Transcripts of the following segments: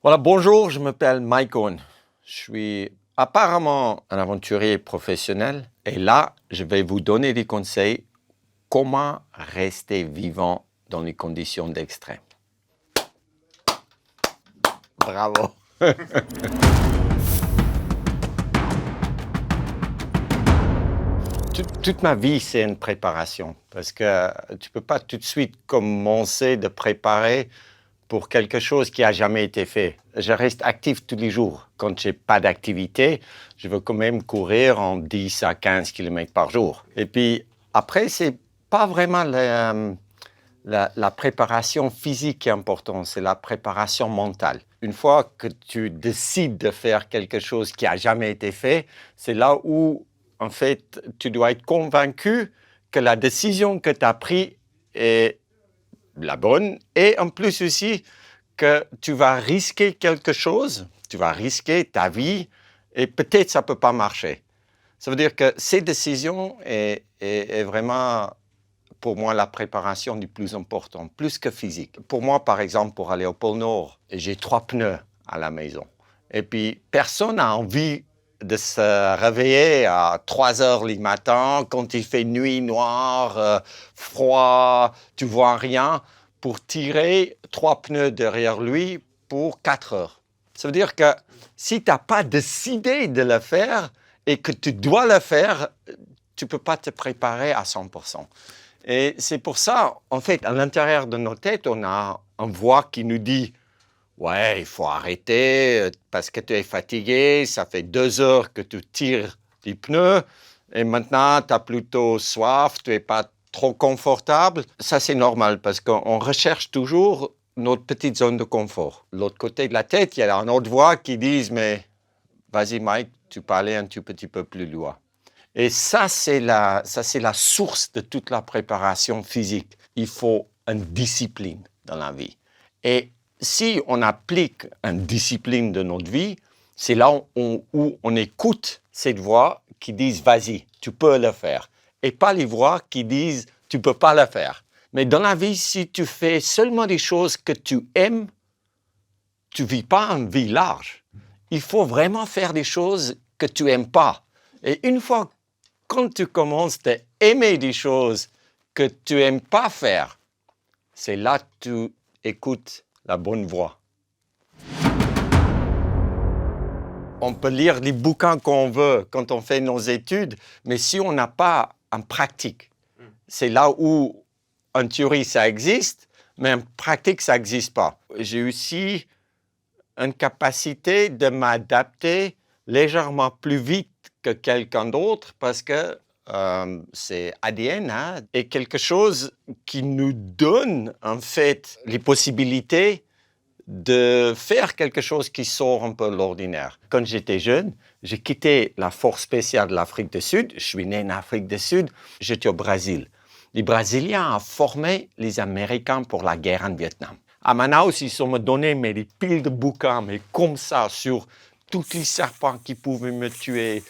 Voilà, bonjour, je m'appelle Mike Owen. Je suis apparemment un aventurier professionnel et là, je vais vous donner des conseils comment rester vivant dans les conditions d'extrême. Bravo. Toute ma vie, c'est une préparation parce que tu ne peux pas tout de suite commencer de préparer pour quelque chose qui n'a jamais été fait. Je reste actif tous les jours. Quand je n'ai pas d'activité, je veux quand même courir en 10 à 15 km par jour. Et puis après, ce n'est pas vraiment la préparation physique qui est importante, c'est la préparation mentale. Une fois que tu décides de faire quelque chose qui n'a jamais été fait, c'est là où, en fait, tu dois être convaincu que la décision que tu as prise est la bonne et en plus aussi que tu vas risquer quelque chose, tu vas risquer ta vie et peut-être ça ne peut pas marcher. Ça veut dire que ces décisions est vraiment pour moi la préparation du plus important, plus que physique. Pour moi, par exemple, pour aller au pôle Nord, j'ai 3 pneus à la maison. Et puis, personne n'a envie de se réveiller à 3 heures le matin, quand il fait nuit noire, froid, tu vois rien, pour tirer 3 pneus derrière lui pour 4 heures. Ça veut dire que si tu n'as pas décidé de le faire et que tu dois le faire, tu ne peux pas te préparer à 100%. Et c'est pour ça, en fait, à l'intérieur de nos têtes, on a une voix qui nous dit « Ouais, il faut arrêter parce que tu es fatigué, ça fait 2 heures que tu tires les pneus et maintenant tu as plutôt soif, tu n'es pas trop confortable. » Ça, c'est normal parce qu'on recherche toujours notre petite zone de confort. De l'autre côté de la tête, il y a une autre voix qui dit « Mais vas-y Mike, tu peux aller un tout petit peu plus loin. » Et ça, c'est la source de toute la préparation physique. Il faut une discipline dans la vie. Et si on applique une discipline de notre vie, c'est là où on écoute cette voix qui disent « Vas-y, tu peux le faire ». Et pas les voix qui disent « Tu ne peux pas le faire ». Mais dans la vie, si tu fais seulement des choses que tu aimes, tu ne vis pas une vie large. Il faut vraiment faire des choses que tu n'aimes pas. Et une fois quand tu commences à aimer des choses que tu n'aimes pas faire, c'est là que tu écoutes la bonne voix. On peut lire les bouquins qu'on veut quand on fait nos études, mais si on n'a pas en pratique, c'est là où en théorie ça existe, mais en pratique ça n'existe pas. J'ai aussi une capacité de m'adapter légèrement plus vite que quelqu'un d'autre parce que c'est ADN, hein, et quelque chose qui nous donne en fait les possibilités de faire quelque chose qui sort un peu de l'ordinaire. Quand j'étais jeune, j'ai quitté la force spéciale de l'Afrique du Sud. Je suis né en Afrique du Sud. J'étais au Brésil. Les Brésiliens ont formé les Américains pour la guerre en Vietnam. À Manaus, ils ont me donné des piles de bouquins, mais comme ça, sur tous les serpents qui pouvaient me tuer,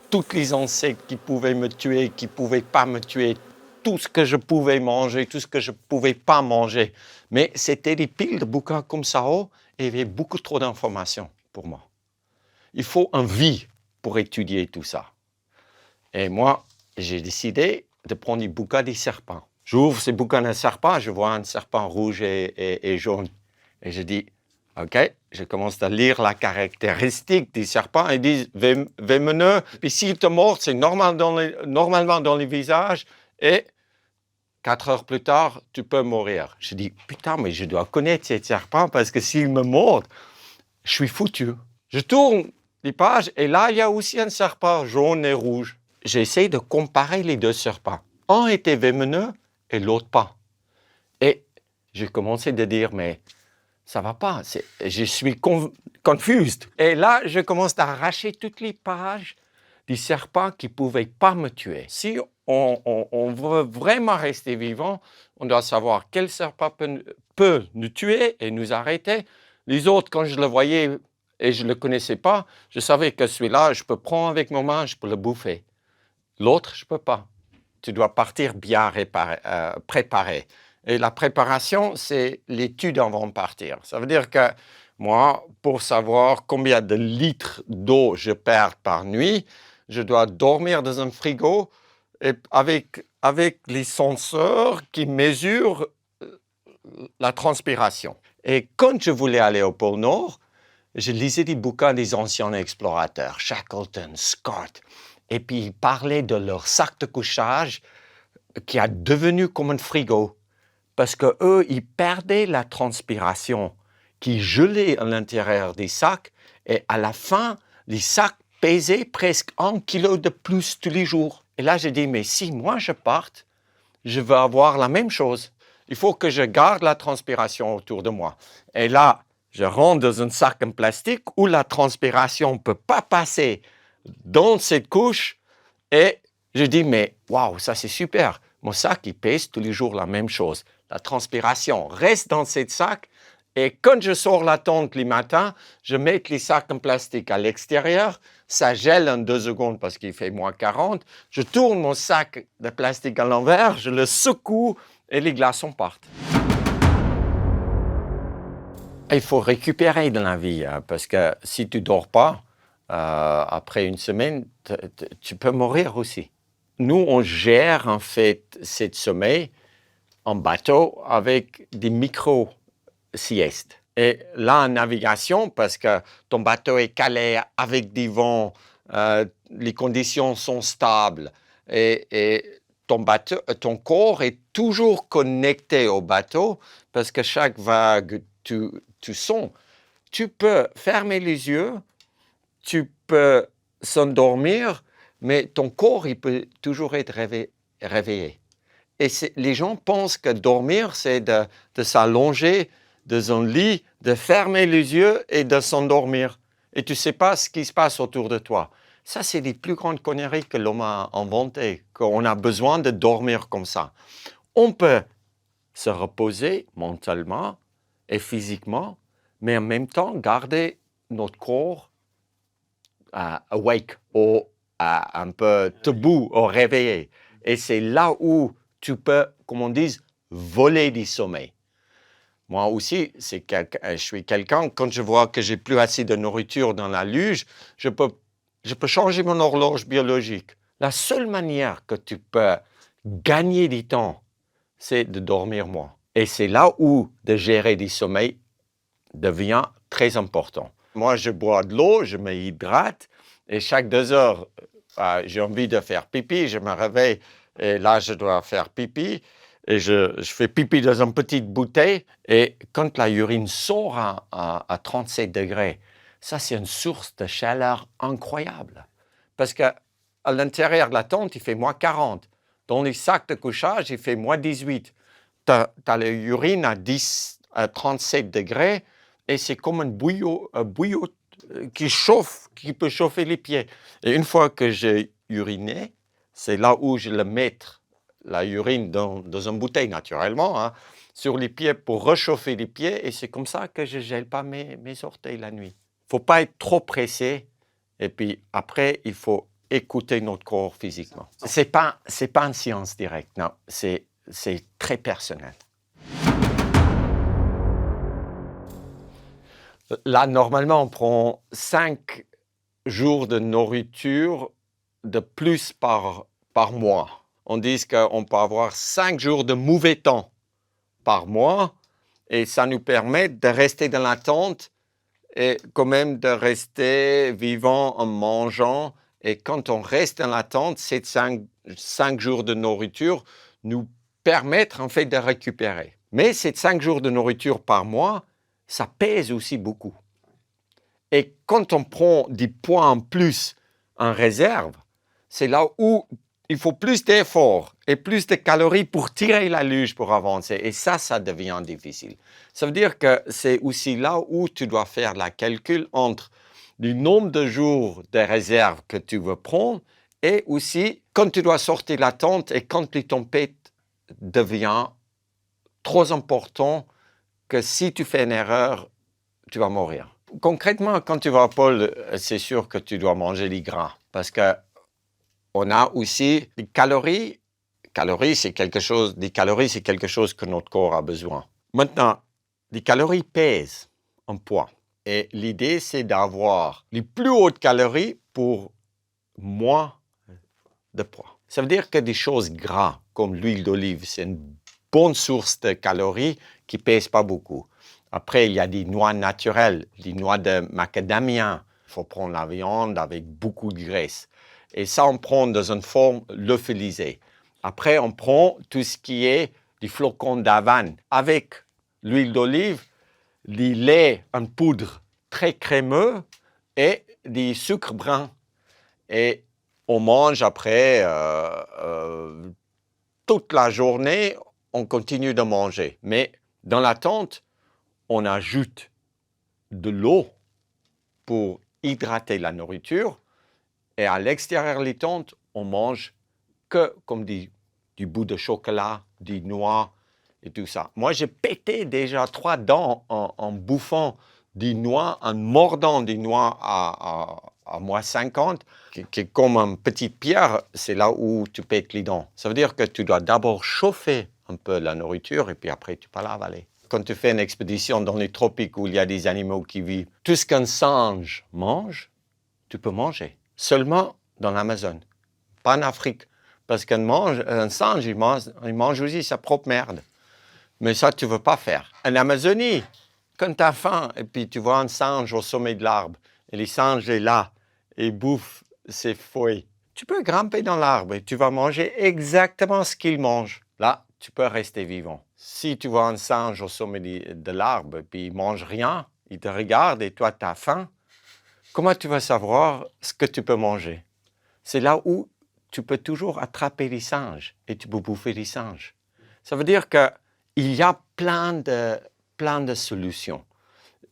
tous les insectes qui pouvaient me tuer, qui ne pouvaient pas me tuer, tout ce que je pouvais manger, tout ce que je ne pouvais pas manger. Mais c'était des piles de bouquins comme ça, et il y avait beaucoup trop d'informations pour moi. Il faut une vie pour étudier tout ça. Et moi, j'ai décidé de prendre des bouquins des serpents. J'ouvre ces bouquins de serpents, je vois un serpent rouge et jaune. Et je dis, OK, je commence à lire la caractéristique des serpents. Ils disent vénéneux. Puis s'il te mord, c'est normalement dans le visage. Et 4 heures plus tard, tu peux mourir. Je dis, putain, mais je dois connaître ces serpents parce que s'ils me mordent, je suis foutu. Je tourne les pages et là, il y a aussi un serpent jaune et rouge. J'essaie de comparer les deux serpents. Un était vénéneux et l'autre pas. Et j'ai commencé à dire, mais ça va pas, je suis confused. Et là, je commence à arracher toutes les pages des serpents qui ne pouvaient pas me tuer. Si on veut vraiment rester vivant, on doit savoir quel serpent peut nous tuer et nous arrêter. Les autres, quand je le voyais et je ne le connaissais pas, je savais que celui-là, je peux prendre avec ma main, je peux le bouffer. L'autre, je ne peux pas. Tu dois partir bien préparé. Et la préparation, c'est l'étude avant de partir. Ça veut dire que Moi, pour savoir combien de litres d'eau je perds par nuit, je dois dormir dans un frigo et avec les senseurs qui mesurent la transpiration. Et quand je voulais aller au pôle Nord, je lisais des bouquins des anciens explorateurs, Shackleton, Scott, et puis ils parlaient de leur sac de couchage qui a devenu comme un frigo. Parce qu'eux, ils perdaient la transpiration qui gelait à l'intérieur des sacs et à la fin, les sacs pesaient presque 1 kilo de plus tous les jours. Et là, j'ai dit, mais si moi je parte, je veux avoir la même chose. Il faut que je garde la transpiration autour de moi. Et là, je rentre dans un sac en plastique où la transpiration ne peut pas passer dans cette couche et je dis, mais waouh, ça c'est super. Mon sac, il pèse tous les jours la même chose. La transpiration reste dans ce sac et quand je sors la tente le matin, je mets les sacs en plastique à l'extérieur. Ça gèle en 2 secondes parce qu'il fait moins 40. Je tourne mon sac de plastique à l'envers, je le secoue et les glaçons partent. Il faut récupérer dans la vie hein, parce que si tu ne dors pas, après une semaine, tu peux mourir aussi. Nous, on gère en fait cette sommeil en bateau avec des micro-siestes. Et là, en navigation, parce que ton bateau est calé avec des vents, les conditions sont stables et ton corps est toujours connecté au bateau parce que chaque vague, tu sens. Tu peux fermer les yeux, tu peux s'endormir, mais ton corps, il peut toujours être réveillé. Et les gens pensent que dormir, c'est de s'allonger dans un lit, de fermer les yeux et de s'endormir. Et tu ne sais pas ce qui se passe autour de toi. Ça, c'est les plus grandes conneries que l'homme a inventées, qu'on a besoin de dormir comme ça. On peut se reposer mentalement et physiquement, mais en même temps garder notre corps awake, ou un peu debout, ou réveillé. Et c'est là où tu peux, comme on dit, voler du sommeil. Moi aussi, je suis quelqu'un, quand je vois que j'ai plus assez de nourriture dans la luge, je peux changer mon horloge biologique. La seule manière que tu peux gagner du temps, c'est de dormir moins. Et c'est là où de gérer du sommeil devient très important. Moi, je bois de l'eau, je m'hydrate, et chaque 2 heures, j'ai envie de faire pipi, je me réveille, et là, je dois faire pipi, et je fais pipi dans une petite bouteille, et quand la urine sort à 37 degrés, ça, c'est une source de chaleur incroyable. Parce qu'à l'intérieur de la tente, il fait moins 40. Dans les sacs de couchage, il fait moins 18. Tu as l'urine à 37 degrés, et c'est comme un bouillot qui chauffe, qui peut chauffer les pieds. Et une fois que j'ai uriné, c'est là où je le mets, la urine dans une bouteille naturellement, hein, sur les pieds pour réchauffer les pieds. Et c'est comme ça que je ne gèle pas mes orteils la nuit. Il ne faut pas être trop pressé. Et puis après, il faut écouter notre corps physiquement. Ce n'est pas une science directe, non. C'est très personnel. Là, normalement, on prend 5 jours de nourriture de plus par mois. On dit qu'on peut avoir 5 jours de mauvais temps par mois et ça nous permet de rester dans la tente et quand même de rester vivant en mangeant. Et quand on reste dans la tente, ces 5 jours de nourriture nous permettent en fait de récupérer. Mais ces 5 jours de nourriture par mois, ça pèse aussi beaucoup. Et quand on prend des poids en plus en réserve, c'est là où il faut plus d'efforts et plus de calories pour tirer la luge pour avancer. Et ça devient difficile. Ça veut dire que c'est aussi là où tu dois faire la calcul entre le nombre de jours de réserve que tu veux prendre et aussi quand tu dois sortir de la tente et quand les tempêtes deviennent trop importantes que si tu fais une erreur, tu vas mourir. Concrètement, quand tu vas au pôle, c'est sûr que tu dois manger des gras parce qu'on a aussi des calories. C'est quelque chose que notre corps a besoin. Maintenant, les calories pèsent en poids. Et l'idée, c'est d'avoir les plus hautes calories pour moins de poids. Ça veut dire que des choses grasses, comme l'huile d'olive, c'est une bonne source de calories qui ne pèsent pas beaucoup. Après, il y a des noix naturelles, des noix de macadamia. Il faut prendre la viande avec beaucoup de graisse. Et ça, on prend dans une forme lyophilisée. Après, on prend tout ce qui est des flocons d'avoine avec l'huile d'olive, du lait en poudre très crémeux et des sucres bruns. Et on mange après toute la journée, on continue de manger. Mais dans la tente, on ajoute de l'eau pour hydrater la nourriture. Et à l'extérieur des tentes, on mange que comme du bout de chocolat, des noix et tout ça. Moi, j'ai pété déjà 3 dents en bouffant des noix, en mordant des noix à moins 50, qui est comme une petite pierre, c'est là où tu pètes les dents. Ça veut dire que tu dois d'abord chauffer un peu la nourriture et puis après, tu peux l'avaler. Quand tu fais une expédition dans les tropiques où il y a des animaux qui vivent, tout ce qu'un singe mange, tu peux manger. Seulement dans l'Amazone, pas en Afrique. Parce qu'un singe, il mange aussi sa propre merde. Mais ça, tu ne veux pas faire. En Amazonie, quand tu as faim et puis tu vois un singe au sommet de l'arbre, et le singe est là, et bouffe ses feuilles, tu peux grimper dans l'arbre et tu vas manger exactement ce qu'il mange. Là, tu peux rester vivant. Si tu vois un singe au sommet de l'arbre et puis il ne mange rien, il te regarde et toi, tu as faim, comment tu vas savoir ce que tu peux manger? C'est là où tu peux toujours attraper les singes et tu peux bouffer les singes. Ça veut dire qu'il y a plein de solutions.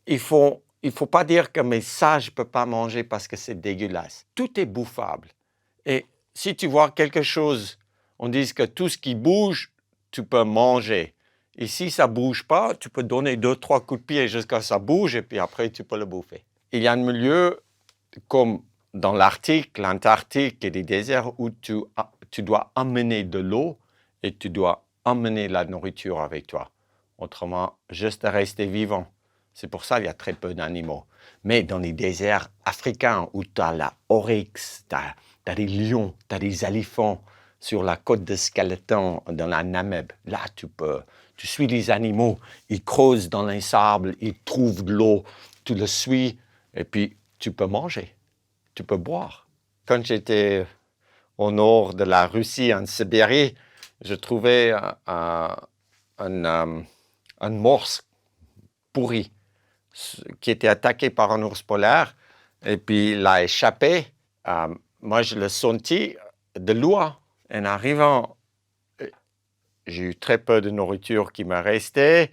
Il faut pas dire que mais ça, je ne peux pas manger parce que c'est dégueulasse. Tout est bouffable. Et si tu vois quelque chose, on dit que tout ce qui bouge, tu peux manger. Et si ça ne bouge pas, tu peux donner 2-3 coups de pied jusqu'à ce que ça bouge et puis après, tu peux le bouffer. Il y a un milieu comme dans l'Arctique, l'Antarctique et les déserts où tu dois emmener de l'eau et tu dois emmener la nourriture avec toi. Autrement, juste rester vivant. C'est pour ça qu'il y a très peu d'animaux. Mais dans les déserts africains où tu as la oryx, tu as des lions, tu as des éléphants sur la côte de Skeleton, dans la Namib, là tu suis les animaux, ils creusent dans les sables, ils trouvent de l'eau, tu le suis et puis tu peux manger, tu peux boire. Quand j'étais au nord de la Russie, en Sibérie, je trouvais un morse pourri qui était attaqué par un ours polaire et puis il a échappé. Moi, je le sentis de loin. En arrivant, j'ai eu très peu de nourriture qui me restait.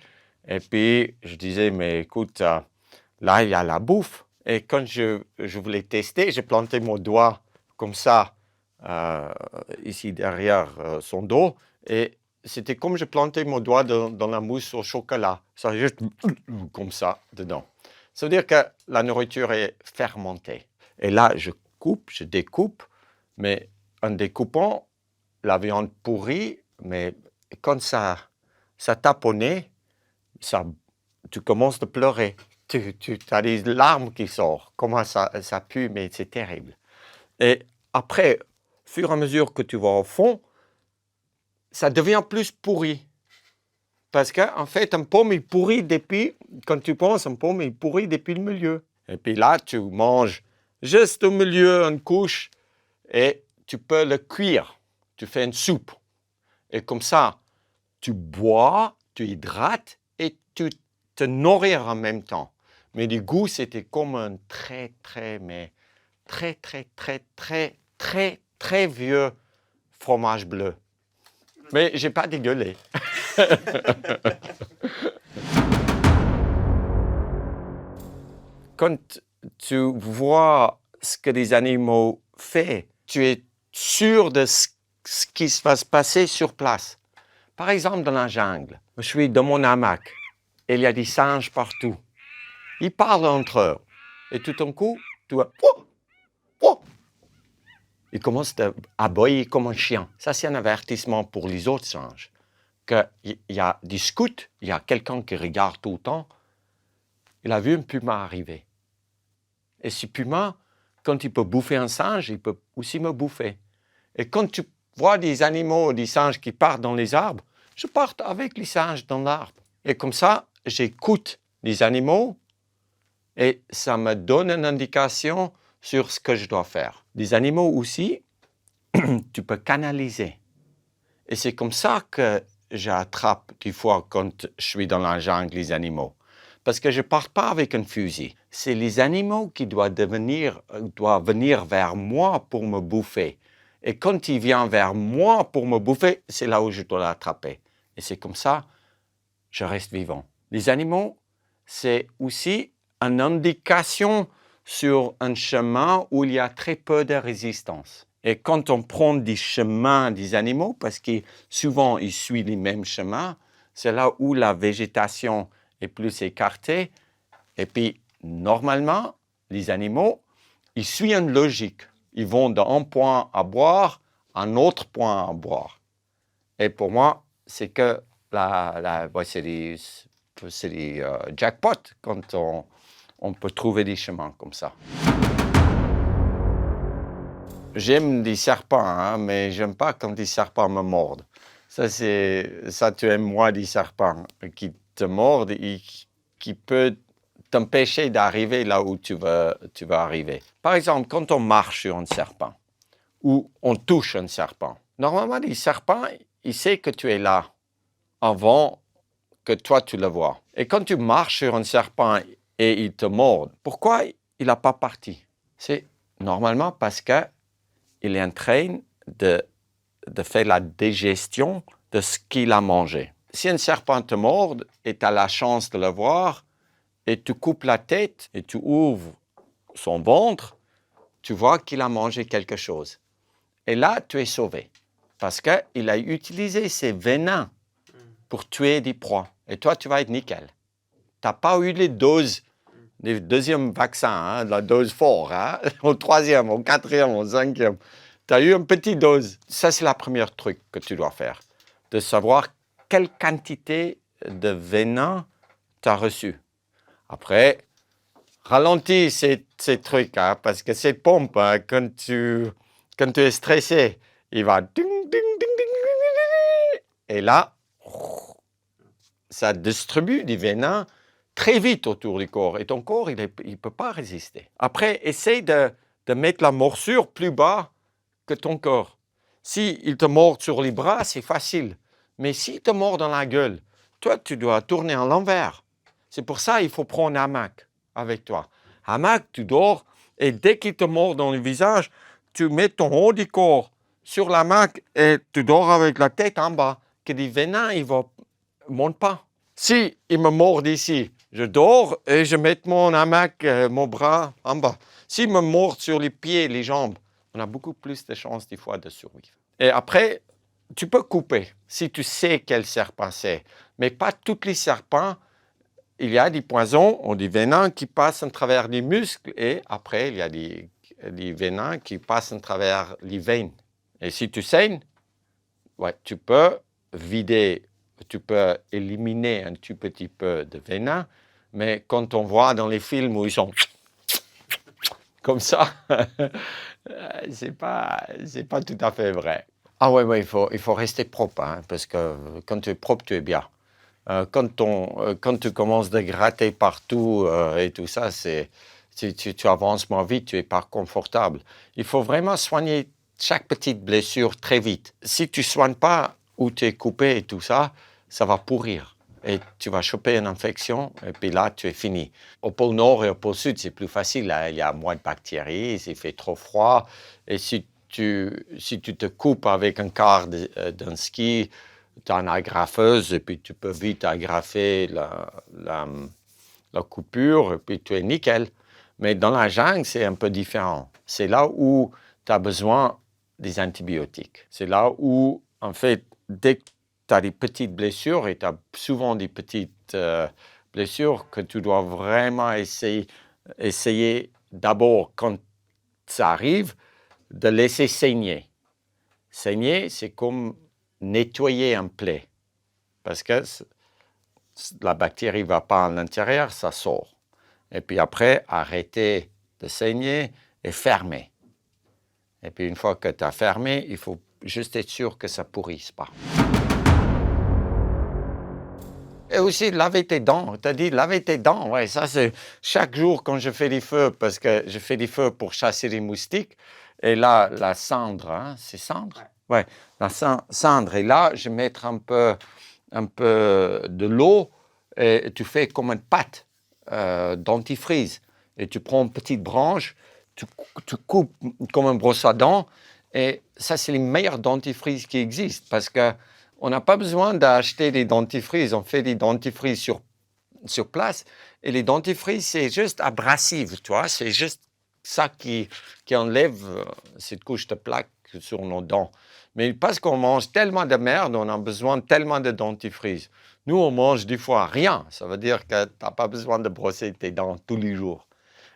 Et puis, je disais, mais écoute, là, il y a la bouffe. Et quand je voulais tester, j'ai planté mon doigt comme ça, ici derrière son dos. Et c'était comme je plantais mon doigt dans la mousse au chocolat. Ça juste comme ça dedans. Ça veut dire que la nourriture est fermentée. Et là, je découpe, mais en découpant, la viande pourrie, mais quand ça tape au nez, tu commences à pleurer. Tu as des larmes qui sortent. Comment ça pue, mais c'est terrible. Et après, au fur et à mesure que tu vas au fond, ça devient plus pourri. Parce qu'en fait, un pomme est pourri depuis, quand tu penses, un pomme est pourri depuis le milieu. Et puis là, tu manges juste au milieu une couche et tu peux le cuire. Tu fais une soupe. Et comme ça, tu bois, tu hydrates et tu te nourris en même temps. Mais du goût, c'était comme un très vieux fromage bleu. Mais j'ai pas dégueulé. Quand tu vois ce que les animaux font, tu es sûr de ce qui va se passer sur place. Par exemple, dans la jungle, je suis dans mon hamac et il y a des singes partout. Ils parlent entre eux. Et tout d'un coup, tu vois, ils commencent à aboyer comme un chien. Ça, c'est un avertissement pour les autres singes. Qu'il y a des scouts, il y a quelqu'un qui regarde tout le temps. il a vu un puma arriver. Et ce puma, quand il peut bouffer un singe, il peut aussi me bouffer. Et quand tu vois des animaux, des singes qui partent dans les arbres, je pars avec les singes dans l'arbre. Et comme ça, j'écoute les animaux et ça me donne une indication sur ce que je dois faire. Les animaux aussi, tu peux canaliser. Et c'est comme ça que j'attrape des fois quand je suis dans la jungle les animaux. Parce que je ne pars pas avec un fusil. C'est les animaux qui doivent venir vers moi pour me bouffer. Et quand il vient vers moi pour me bouffer, c'est là où je dois l'attraper. Et c'est comme ça, je reste vivant. Les animaux, c'est aussi une indication sur un chemin où il y a très peu de résistance. Et quand on prend des chemins des animaux, parce que souvent ils suivent les mêmes chemins, c'est là où la végétation est plus écartée. Et puis, normalement, les animaux, ils suivent une logique. Ils vont d'un point à boire à un autre point à boire. Et pour moi, c'est que c'est des jackpots quand on peut trouver des chemins comme ça. J'aime des serpents, hein, mais j'aime pas quand des serpents me mordent. Ça, tu aimes moins des serpents qui te mordent et qui peut t'empêcher d'arriver là où tu veux arriver. Par exemple, quand on marche sur un serpent ou on touche un serpent, normalement, les serpents, ils savent que tu es là avant que toi, tu le vois. Et quand tu marches sur un serpent et il te mord, pourquoi il n'a pas parti? C'est normalement parce que il est en train de faire la digestion de ce qu'il a mangé. Si un serpent te mord et tu as la chance de le voir, et tu coupes la tête et tu ouvres son ventre, tu vois qu'il a mangé quelque chose. Et là, tu es sauvé. Parce qu'il a utilisé ses venins pour tuer des proies. Et toi, tu vas être nickel. Tu n'as pas eu les doses, les deuxièmes vaccins, hein, la dose forte, hein, au troisième, au quatrième, au cinquième. Tu as eu une petite dose. Ça, c'est la première truc que tu dois faire. De savoir quelle quantité de venin tu as reçu. Après, ralentis ces trucs, hein, parce que cette pompe, hein, quand tu es stressé, il va ding, ding, ding, ding, ding, et là, ça distribue des venins très vite autour du corps. Et ton corps, il ne peut pas résister. Après, essaye de mettre la morsure plus bas que ton corps. S'il te mord sur les bras, c'est facile. Mais s'il te mord dans la gueule, toi, tu dois tourner en l'envers. C'est pour ça qu'il faut prendre un hamac avec toi. Hamac, tu dors, et dès qu'il te mord dans le visage, tu mets ton haut du corps sur l'hamac et tu dors avec la tête en bas, que les venins ne montent pas. Si il me mord ici, je dors et je mets mon hamac, mon bras en bas. S'il me mord sur les pieds, les jambes, on a beaucoup plus de chances des fois de survivre. Et après, tu peux couper si tu sais quel serpent c'est. Mais pas tous les serpents. Il y a des poisons ou des venins qui passent à travers les muscles et après, il y a des venins qui passent à travers les veines. Et si tu saignes, ouais, tu peux vider, tu peux éliminer un tout petit peu de venin, mais quand on voit dans les films où ils sont comme ça, c'est pas tout à fait vrai. Ah ouais, il faut rester propre, hein, parce que quand tu es propre, tu es bien. Quand tu commences à gratter partout et tout ça, tu avances moins vite, tu n'es pas confortable. Il faut vraiment soigner chaque petite blessure très vite. Si tu ne soignes pas où tu es coupé et tout ça, ça va pourrir. Et tu vas choper une infection et puis là, tu es fini. Au pôle Nord et au pôle Sud, c'est plus facile. Là, il y a moins de bactéries, il fait trop froid. Et si tu te coupes avec un quart d'un ski, tu as une agrafeuse et puis tu peux vite agrafer la coupure et puis tu es nickel. Mais dans la jungle, c'est un peu différent. C'est là où tu as besoin des antibiotiques. C'est là où, en fait, dès que tu as des petites blessures, et tu as souvent des petites blessures que tu dois vraiment essayer d'abord, quand ça arrive, de laisser saigner. Saigner, c'est comme nettoyer un plaie, parce que la bactérie ne va pas à l'intérieur, ça sort. Et puis après, arrêter de saigner et fermer. Et puis une fois que tu as fermé, il faut juste être sûr que ça ne pourrisse pas. Et aussi, laver tes dents. Tu as dit laver tes dents. Ouais, ça, c'est chaque jour quand je fais des feux, parce que je fais des feux pour chasser les moustiques. Et là, la cendre, hein, c'est cendre? Ouais, la cendre. Et là, je vais mettre un peu de l'eau et tu fais comme une pâte dentifrice. Et tu prends une petite branche, tu coupes comme un brosse à dents. Et ça, c'est les meilleurs dentifrices qui existent parce que on n'a pas besoin d'acheter des dentifrices. On fait des dentifrices sur place. Et les dentifrices, c'est juste abrasif, tu vois. C'est juste ça qui enlève cette couche de plaque sur nos dents. Mais parce qu'on mange tellement de merde, on a besoin tellement de dentifrice. Nous, on mange des fois rien. Ça veut dire que tu n'as pas besoin de brosser tes dents tous les jours.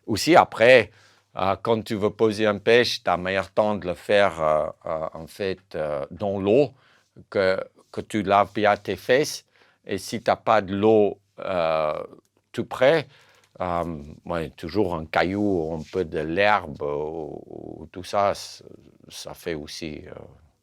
Aussi, après, quand tu veux poser un pêche, tu as meilleur temps de le faire en fait dans l'eau que tu laves bien tes fesses. Et si tu n'as pas de l'eau tout près, toujours un caillou, un peu de l'herbe ou tout ça, ça fait aussi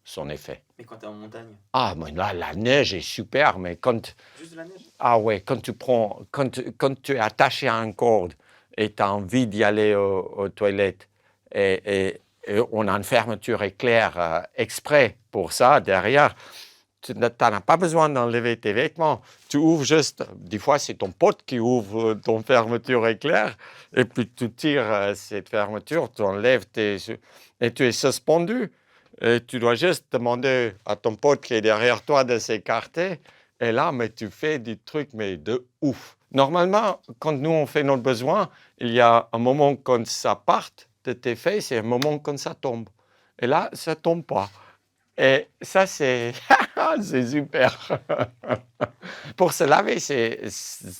son effet. Mais quand tu es en montagne? Ah, mais là, la neige est super, mais quand... Juste de la neige? Ah ouais, quand tu es attaché à une corde et tu as envie d'y aller aux toilettes et on a une fermeture éclair exprès pour ça derrière, tu n'en as pas besoin d'enlever tes vêtements. Tu ouvres juste, des fois c'est ton pote qui ouvre ton fermeture éclair et puis tu tires cette fermeture, tu enlèves et tu es suspendu. Et tu dois juste demander à ton pote qui est derrière toi de s'écarter. Et là, mais tu fais des trucs mais de ouf. Normalement, quand nous on fait notre besoin, il y a un moment quand ça part de tes fesses et un moment quand ça tombe. Et là, ça tombe pas. Et ça, c'est super. Pour se laver,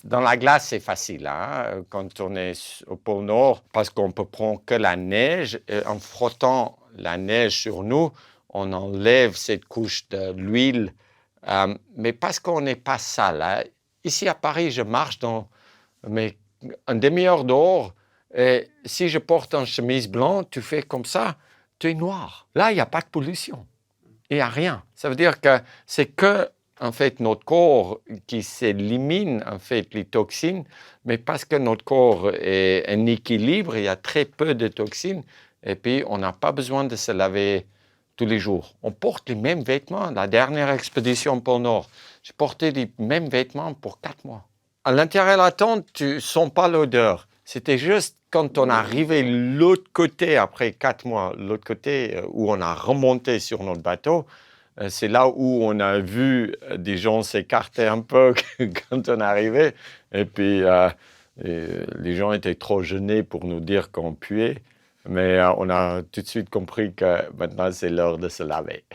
dans la glace, c'est facile. Hein? Quand on est au pôle Nord, parce qu'on peut prendre que la neige, et en frottant la neige sur nous, on enlève cette couche de l'huile. Mais parce qu'on n'est pas sale. Hein? Ici à Paris, je marche dans une demi-heure dehors. Et si je porte une chemise blanche, tu fais comme ça, tu es noir. Là, il n'y a pas de pollution. Il n'y a rien. Ça veut dire que c'est que, en fait, notre corps qui s'élimine, en fait, les toxines, mais parce que notre corps est en équilibre, il y a très peu de toxines, et puis on n'a pas besoin de se laver tous les jours. On porte les mêmes vêtements. La dernière expédition pôle Nord, j'ai porté les mêmes vêtements pour 4 mois. À l'intérieur de la tente, tu ne sens pas l'odeur. C'était juste quand on est arrivé de l'autre côté, après 4 mois, l'autre côté où on a remonté sur notre bateau, c'est là où on a vu des gens s'écarter un peu quand on est arrivé. Et puis, les gens étaient trop gênés pour nous dire qu'on puait. Mais on a tout de suite compris que maintenant, c'est l'heure de se laver.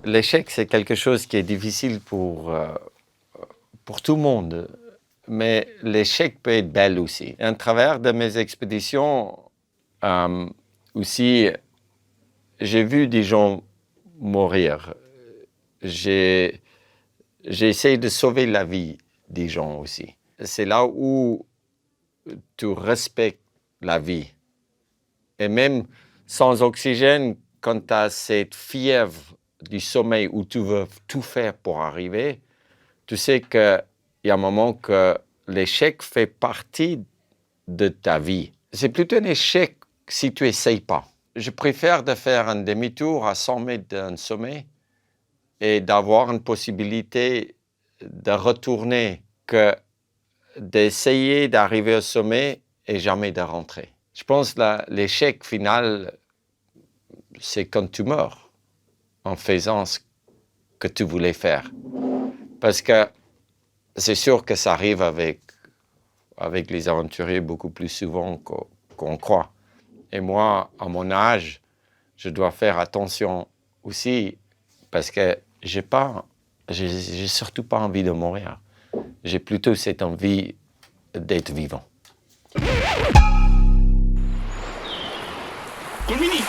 L'échec, c'est quelque chose qui est difficile pour tout le monde. Mais l'échec peut être belle aussi. À travers de mes expéditions, aussi, j'ai vu des gens mourir. J'ai essayé de sauver la vie des gens aussi. C'est là où tu respectes la vie. Et même sans oxygène, quand tu as cette fièvre du sommeil où tu veux tout faire pour arriver, tu sais qu'il y a un moment que l'échec fait partie de ta vie. C'est plutôt un échec si tu n'essayes pas. Je préfère de faire un demi-tour à 100 mètres d'un sommet et d'avoir une possibilité de retourner que d'essayer d'arriver au sommet et jamais de rentrer. Je pense que l'échec final, c'est quand tu meurs en faisant ce que tu voulais faire. Parce que c'est sûr que ça arrive avec les aventuriers beaucoup plus souvent qu'on croit. Et moi, à mon âge, je dois faire attention aussi parce que j'ai surtout pas envie de mourir. J'ai plutôt cette envie d'être vivant. Cool Mini.